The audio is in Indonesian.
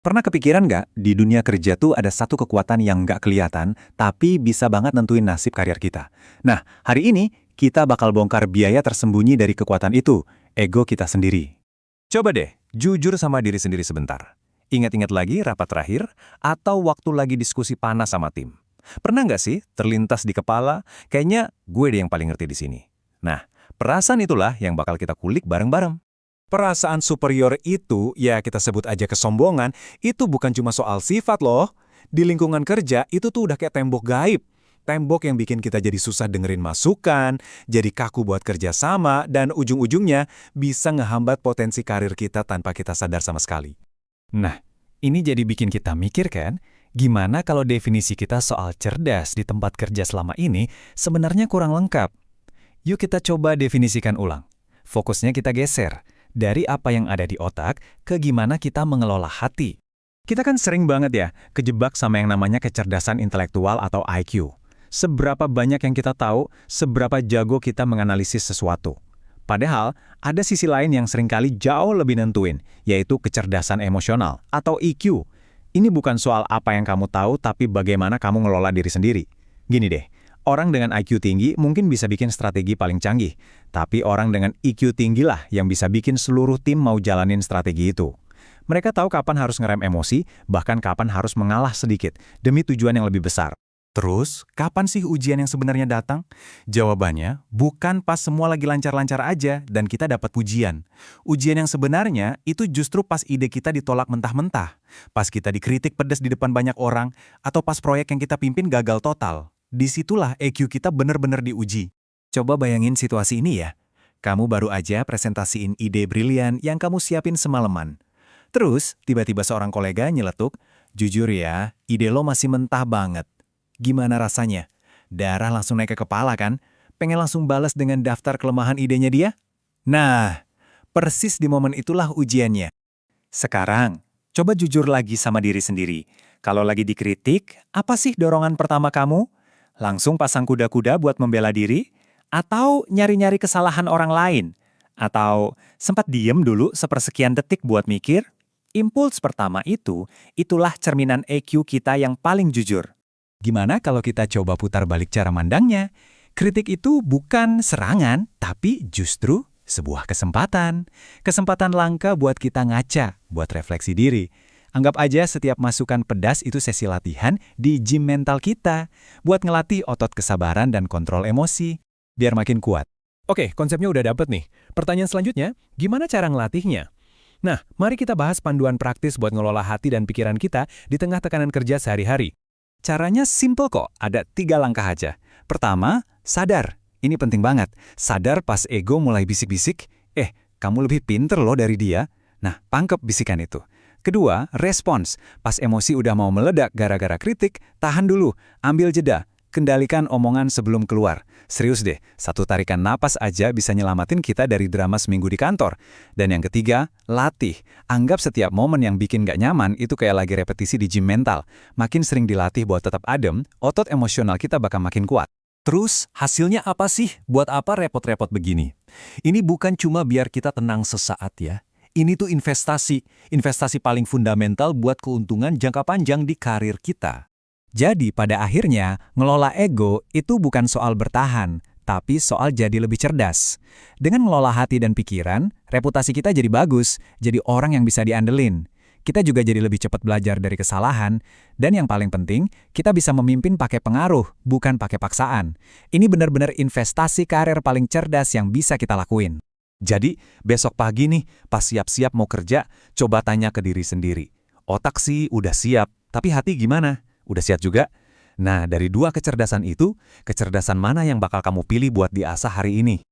Pernah kepikiran nggak, di dunia kerja tuh ada satu kekuatan yang nggak kelihatan, tapi bisa banget nentuin nasib karir kita. Nah, hari ini kita bakal bongkar biaya tersembunyi dari kekuatan itu, ego kita sendiri. Coba deh, jujur sama diri sendiri sebentar. Ingat-ingat lagi rapat terakhir, atau waktu lagi diskusi panas sama tim. Pernah nggak sih terlintas di kepala, kayaknya gue deh yang paling ngerti di sini. Nah, perasaan itulah yang bakal kita kulik bareng-bareng. Perasaan superior itu, ya kita sebut aja kesombongan, itu bukan cuma soal sifat loh. Di lingkungan kerja, itu tuh udah kayak tembok gaib. Tembok yang bikin kita jadi susah dengerin masukan, jadi kaku buat kerja sama, dan ujung-ujungnya bisa ngehambat potensi karir kita tanpa kita sadar sama sekali. Nah, ini jadi bikin kita mikir kan, gimana kalau definisi kita soal cerdas di tempat kerja selama ini sebenarnya kurang lengkap. Yuk kita coba definisikan ulang. Fokusnya kita geser dari apa yang ada di otak ke gimana kita mengelola hati. Kita kan sering banget ya kejebak sama yang namanya kecerdasan intelektual atau IQ. Seberapa banyak yang kita tahu, seberapa jago kita menganalisis sesuatu. Padahal, ada sisi lain yang seringkali jauh lebih nentuin, yaitu kecerdasan emosional atau EQ. Ini bukan soal apa yang kamu tahu, tapi bagaimana kamu ngelola diri sendiri. Gini deh, orang dengan IQ tinggi mungkin bisa bikin strategi paling canggih, tapi orang dengan EQ tinggilah yang bisa bikin seluruh tim mau jalanin strategi itu. Mereka tahu kapan harus ngerem emosi, bahkan kapan harus mengalah sedikit, demi tujuan yang lebih besar. Terus, kapan sih ujian yang sebenarnya datang? Jawabannya, bukan pas semua lagi lancar-lancar aja dan kita dapat pujian. Ujian yang sebenarnya itu justru pas ide kita ditolak mentah-mentah, pas kita dikritik pedas di depan banyak orang, atau pas proyek yang kita pimpin gagal total. Disitulah EQ kita benar-benar diuji. Coba bayangin situasi ini ya. Kamu baru aja presentasiin ide brilian yang kamu siapin semalaman. Terus, tiba-tiba seorang kolega nyeletuk, "Jujur ya, ide lo masih mentah banget." Gimana rasanya? Darah langsung naik ke kepala kan? Pengen langsung balas dengan daftar kelemahan idenya dia? Nah, persis di momen itulah ujiannya. Sekarang, coba jujur lagi sama diri sendiri. Kalau lagi dikritik, apa sih dorongan pertama kamu? Langsung pasang kuda-kuda buat membela diri? Atau nyari-nyari kesalahan orang lain? Atau sempat diem dulu sepersekian detik buat mikir? Impuls pertama itu, itulah cerminan EQ kita yang paling jujur. Gimana kalau kita coba putar balik cara mandangnya? Kritik itu bukan serangan, tapi justru sebuah kesempatan. Kesempatan langka buat kita ngaca, buat refleksi diri. Anggap aja setiap masukan pedas itu sesi latihan di gym mental kita, buat ngelatih otot kesabaran dan kontrol emosi, biar makin kuat. Oke, konsepnya udah dapet nih. Pertanyaan selanjutnya, gimana cara ngelatihnya? Nah, mari kita bahas panduan praktis buat ngelola hati dan pikiran kita di tengah tekanan kerja sehari-hari. Caranya simple kok, ada 3 langkah aja. Pertama, sadar. Ini penting banget. Sadar pas ego mulai bisik-bisik, kamu lebih pinter loh dari dia. Nah, tangkep bisikan itu. Kedua, respons. Pas emosi udah mau meledak gara-gara kritik, tahan dulu, ambil jeda. Kendalikan omongan sebelum keluar. Serius deh, satu tarikan napas aja bisa nyelamatin kita dari drama seminggu di kantor. Dan yang ketiga, latih. Anggap setiap momen yang bikin gak nyaman itu kayak lagi repetisi di gym mental. Makin sering dilatih buat tetap adem, otot emosional kita bakal makin kuat. Terus, hasilnya apa sih? Buat apa repot-repot begini? Ini bukan cuma biar kita tenang sesaat ya. Ini tuh investasi. Investasi paling fundamental buat keuntungan jangka panjang di karir kita. Jadi pada akhirnya, ngelola ego itu bukan soal bertahan, tapi soal jadi lebih cerdas. Dengan ngelola hati dan pikiran, reputasi kita jadi bagus, jadi orang yang bisa diandelin. Kita juga jadi lebih cepat belajar dari kesalahan, dan yang paling penting, kita bisa memimpin pakai pengaruh, bukan pakai paksaan. Ini benar-benar investasi karir paling cerdas yang bisa kita lakuin. Jadi, besok pagi nih, pas siap-siap mau kerja, coba tanya ke diri sendiri. Otak sih udah siap, tapi hati gimana? Udah siap juga? Nah, dari 2 kecerdasan itu, kecerdasan mana yang bakal kamu pilih buat diasah hari ini?